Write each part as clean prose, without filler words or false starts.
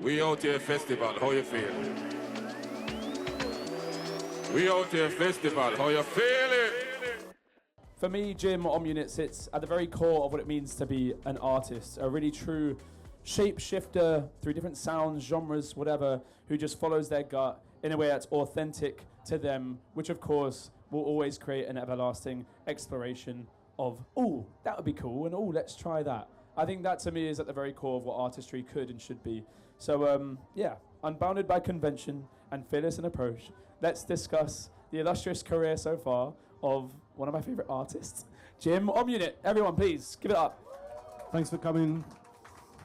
We out here festival, how you feel? We out here festival, how you feeling? For me, Jim Omunit sits at the very core of what it means to be an artist, a really true shapeshifter through different sounds, genres, whatever, who just follows their gut in a way that's authentic to them, which of course will always create an everlasting exploration of, ooh, that would be cool, and ooh, let's try that. I think that to me is at the very core of what artistry could and should be. So yeah, unbounded by convention and fearless in approach, let's discuss the illustrious career so far of one of my favorite artists, Jim Omunit. Everyone, please give it up. Thanks for coming.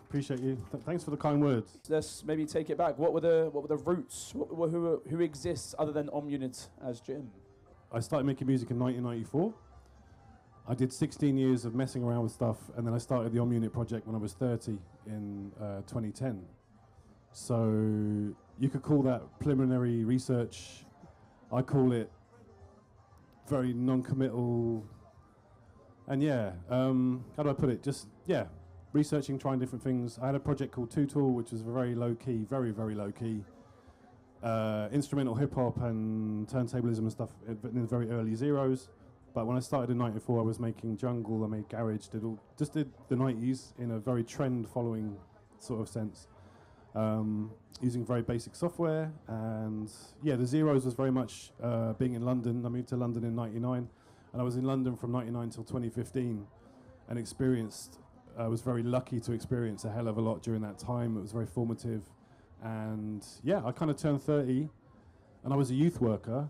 Appreciate you. Thanks for the kind words. Let's maybe take it back. What were the roots? Who exists other than Omunit as Jim? I started making music in 1994. I did 16 years of messing around with stuff, and then I started the Omunit project when I was 30 in 2010. So you could call that preliminary research. I call it very non-committal. And yeah, how do I put it? Just, yeah, researching, trying different things. I had a project called Two Tool, which was very low-key, very, very low-key. Instrumental hip-hop and turntablism and stuff in the very early zeros. But when I started in 94, I was making jungle, I made garage, did the 90s in a very trend-following sort of sense. Using very basic software, and yeah, the zeros was very much being in London. I moved to London in 99, and I was in London from 99 till 2015, and I was very lucky to experience a hell of a lot during that time. It was very formative, and yeah, I kind of turned 30, and I was a youth worker.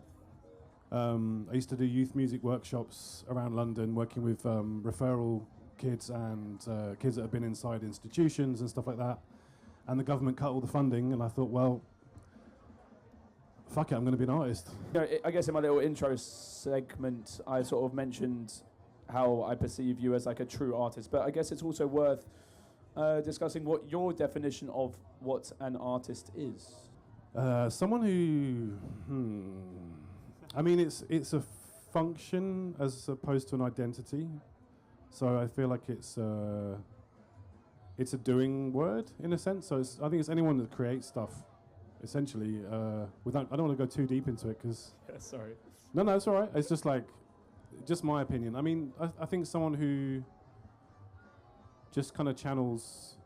I used to do youth music workshops around London, working with referral kids and kids that have been inside institutions and stuff like that. And the government cut all the funding, and I thought, well, fuck it, I'm going to be an artist. You know, I guess in my little intro segment, I sort of mentioned how I perceive you as like a true artist, but I guess it's also worth discussing what your definition of what an artist is. Someone who, I mean, it's a function as opposed to an identity. So I feel like it's a doing word in a sense. So I think it's anyone that creates stuff, essentially. I don't want to go too deep into it because. Yeah, sorry. No, it's all right. It's just my opinion. I mean, I think someone who just kind of channels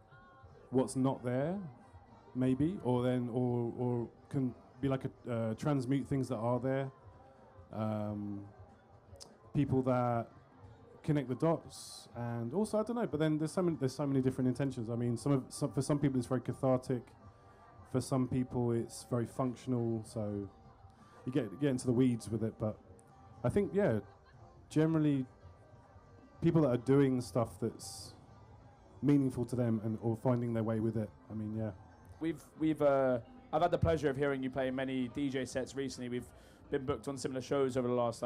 what's not there, maybe, or can be like transmute things that are there. People that connect the dots, and also I don't know. But then there's so many different intentions. I mean, for some people it's very cathartic. For some people it's very functional. So you get into the weeds with it. But I think generally people that are doing stuff that's meaningful to them or finding their way with it. I mean, yeah. I've had the pleasure of hearing you play many DJ sets recently. We've been booked on similar shows over the last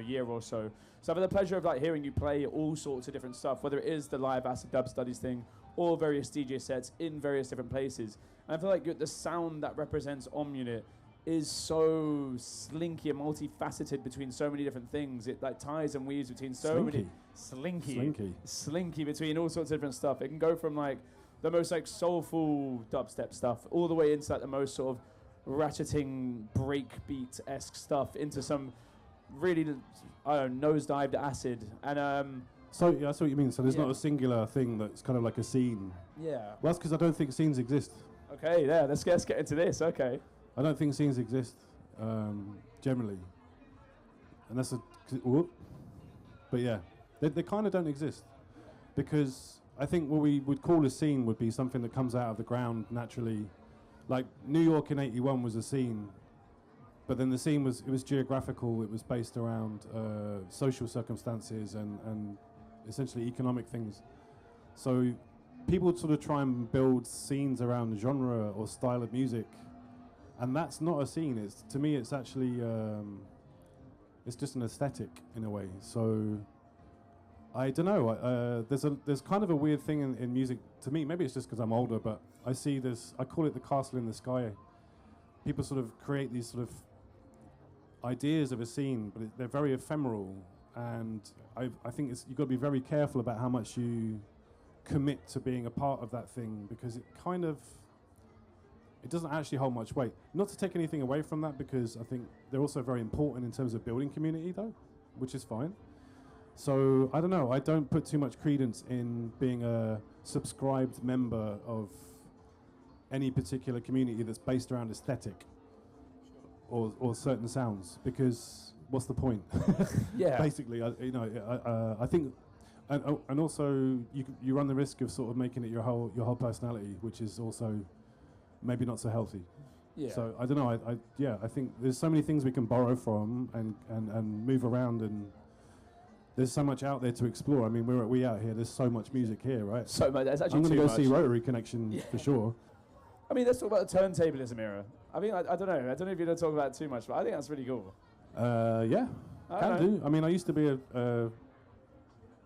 year or so. So I've had the pleasure of hearing you play all sorts of different stuff, whether it is the live acid dub studies thing or various DJ sets in various different places. And I feel like the sound that represents Omunit is so slinky and multifaceted between so many different things. It ties and weaves between many slinky between all sorts of different stuff. It can go from the most soulful dubstep stuff all the way into the most sort of ratcheting breakbeat-esque stuff into some really nosedived acid. And so yeah, that's what you mean. So there's not a singular thing that's kind of like a scene. Yeah. Well, that's because I don't think scenes exist. Okay, yeah, let's get into this. Okay. I don't think scenes exist generally, and that's whoop. But yeah, they kind of don't exist because I think what we would call a scene would be something that comes out of the ground naturally. Like New York in '81 was a scene, but then the scene was geographical. It was based around social circumstances and essentially economic things. So people would sort of try and build scenes around genre or style of music, and that's not a scene. To me, it's actually it's just an aesthetic in a way. So I don't know. There's kind of a weird thing in music to me. Maybe it's just because I'm older, but I see this. I call it the castle in the sky. People sort of create these sort of ideas of a scene, but they're very ephemeral. And I think you've got to be very careful about how much you commit to being a part of that thing, because it kind of it doesn't actually hold much weight. Not to take anything away from that, because I think they're also very important in terms of building community, though, which is fine. So I don't know. I don't put too much credence in being a subscribed member of any particular community that's based around aesthetic or certain sounds, because what's the point? Yeah. Basically, I think, and also you run the risk of sort of making it your whole personality, which is also maybe not so healthy. Yeah. So I don't know. I think there's so many things we can borrow from and move around, and there's so much out there to explore. I mean, we out here. There's so much music here, right? So much. That's actually I'm going to too go much. see Rotary Connection for sure. I mean, let's talk about the turntablism era. I mean, I don't know. I don't know if you're going to talk about it too much, but I think that's really cool. Yeah, can do. I mean, I used to be a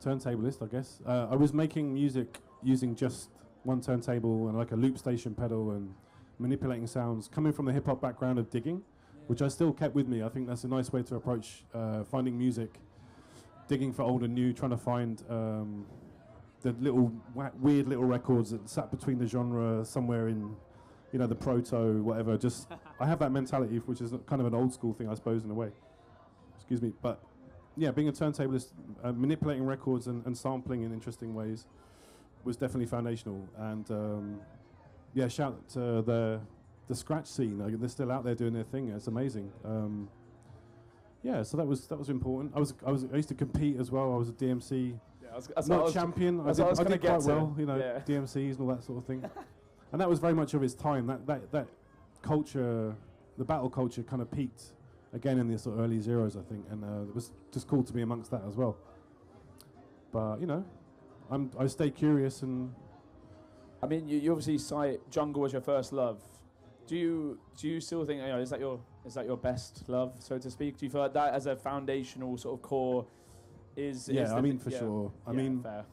turntablist, I guess. I was making music using just one turntable and like a loop station pedal and manipulating sounds, coming from the hip hop background of digging, which I still kept with me. I think that's a nice way to approach finding music, digging for old and new, trying to find the little weird little records that sat between the genre somewhere in, the proto, whatever. Just I have that mentality, which is kind of an old school thing, I suppose, in a way. Excuse me, but yeah, being a turntablist, manipulating records and sampling in interesting ways was definitely foundational. And yeah, shout to the scratch scene. They're still out there doing their thing. It's amazing. Yeah, so that was important. I used to compete as well. I was a DMC, not champion. I did quite well, DMCs and all that sort of thing. And that was very much of its time. That culture, the battle culture, kind of peaked again in the sort of early zeros, I think, and it was just cool to be amongst that as well. But I stay curious, and I mean, you obviously cite jungle as your first love. Do you still think is that your best love, so to speak? Do you feel like that as a foundational sort of core is? Yeah, I mean, for sure. I mean, fair.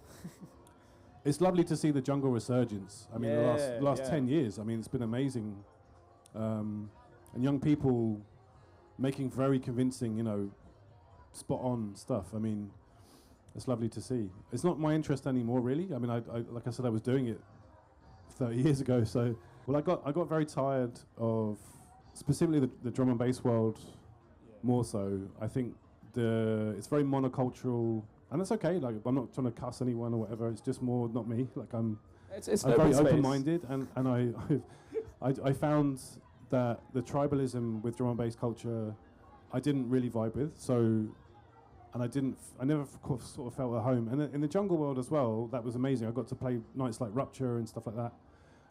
It's lovely to see the jungle resurgence. I mean, the last 10 years. I mean, it's been amazing, and young people making very convincing, spot on stuff. I mean, it's lovely to see. It's not my interest anymore, really. I mean, I like I said, I was doing it 30 years ago. So, well, I got very tired of specifically the drum and bass world. More so, I think it's very monocultural, and that's okay. Like, I'm not trying to cuss anyone or whatever. It's just more not me. Like I'm very open-minded, and I found that the tribalism with drum and bass culture, I didn't really vibe with. So, and I never sort of felt at home. And in the jungle world as well, that was amazing. I got to play nights like Rupture and stuff like that.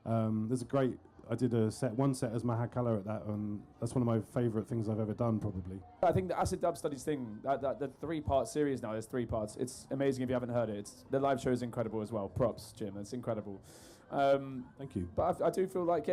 I did one set as Mahakala at that, and that's one of my favourite things I've ever done, probably. I think the Acid Dub Studies thing, the 3-part series now, there's 3 parts. It's amazing if you haven't heard it. The live show is incredible as well. Props, Jim. It's incredible. Thank you. But I do feel like,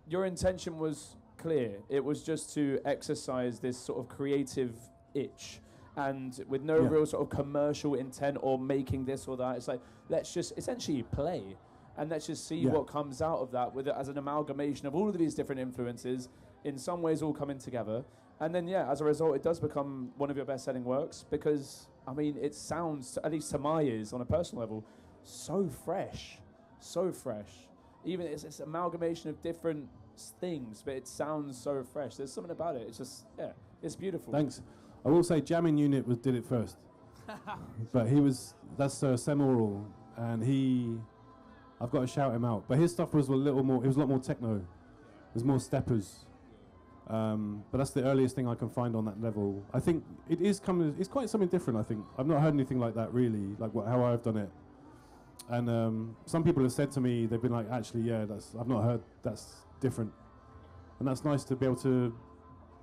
your intention was clear. It was just to exercise this sort of creative itch, and with no real sort of commercial intent or making this or that. It's like, let's just essentially play. And let's just see what comes out of that, with it as an amalgamation of all of these different influences, in some ways all coming together. And then, as a result, it does become one of your best-selling works, because, I mean, it sounds, at least to my ears, on a personal level, so fresh. So fresh. Even it's amalgamation of different things, but it sounds so fresh. There's something about it. It's just, it's beautiful. Thanks. I will say Jamming Unit did it first. But that's Semoral, and I've got to shout him out. But his stuff was it was a lot more techno. There's more steppers. But that's the earliest thing I can find on that level. I think it's quite something different, I think. I've not heard anything like that, really, like how I've done it. And some people have said to me, they've been like, actually, I've not heard, that's different. And that's nice to be able to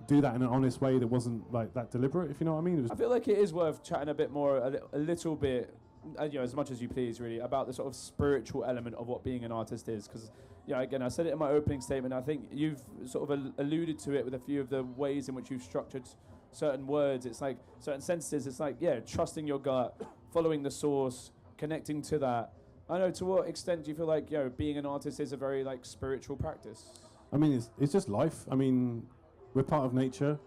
do that in an honest way that wasn't like that deliberate, if you know what I mean. I feel like it is worth chatting a bit more, a little bit, as much as you please, really, about the sort of spiritual element of what being an artist is. Because, again, I said it in my opening statement. I think you've sort of alluded to it with a few of the ways in which you've structured certain words. It's like certain sentences. It's like, trusting your gut, following the source, connecting to that. I know, to what extent do you feel like, being an artist is a very, like, spiritual practice? I mean, it's just life. I mean, we're part of nature.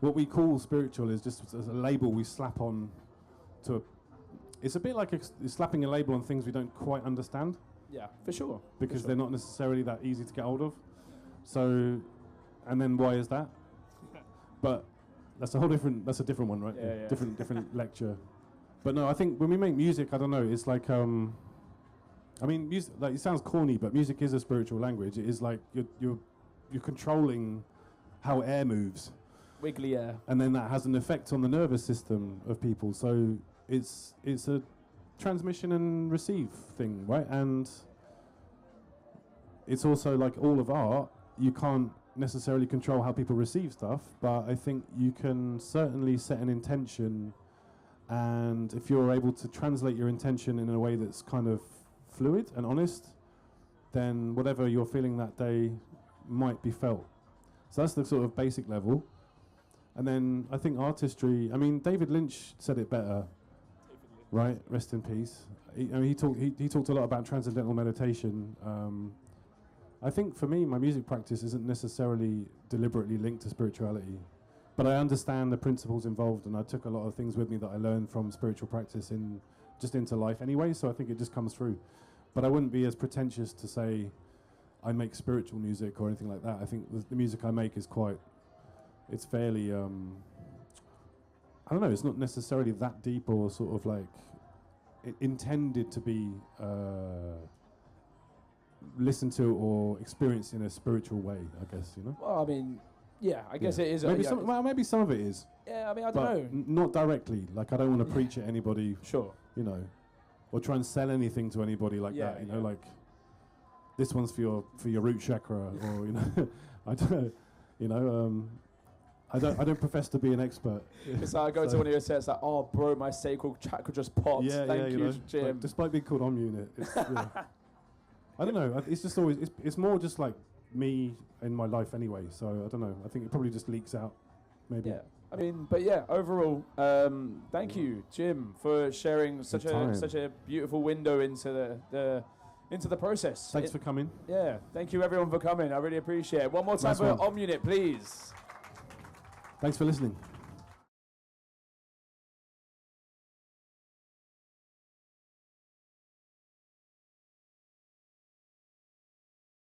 What we call spiritual is just a label we slap on to it's a bit like slapping a label on things we don't quite understand. Yeah, for sure. because they're not necessarily that easy to get hold of. So, and then why is that? But that's a different one, right? Yeah. Different lecture. But no, I think when we make music, I don't know, it's like, I mean, music, like, it sounds corny, but music is a spiritual language. It is like you're controlling how air moves. Wiggly air. And then that has an effect on the nervous system of people. So it's a transmission and receive thing, right? And it's also like all of art, you can't necessarily control how people receive stuff, but I think you can certainly set an intention, and if you're able to translate your intention in a way that's kind of fluid and honest, then whatever you're feeling that day might be felt. So that's the sort of basic level. And then I think artistry, I mean, David Lynch said it better, right? Rest in peace. He talked a lot about transcendental meditation. I think for me, my music practice isn't necessarily deliberately linked to spirituality, but I understand the principles involved, and I took a lot of things with me that I learned from spiritual practice into life anyway, so I think it just comes through. But I wouldn't be as pretentious to say I make spiritual music or anything like that. I think the music I make is it's fairly, I don't know, it's not necessarily that deep or sort of like intended to be listened to or experienced in a spiritual way, I guess, you know? Well, I mean, yeah, I guess it is. Maybe some of it is. Yeah, I mean, I don't know. Not directly. Like, I don't want to preach at anybody. Sure. You know, or try and sell anything to anybody like that. You know, like this one's for your root chakra, or you know, I don't. You know, I don't profess to be an expert. It's like I go to one of your sets, like, oh, bro, my sacral chakra just popped. Thank you, Jim. Like, despite being called Om Unit, it's, I don't know. It's just always. It's more just like me in my life anyway. So I don't know. I think it probably just leaks out. Maybe. Yeah. I mean, but yeah, overall, thank you, Jim, for sharing such a beautiful window into the process. Thanks for coming. Yeah, thank you everyone for coming. I really appreciate it. One more time for Om Unit, please. Thanks for listening.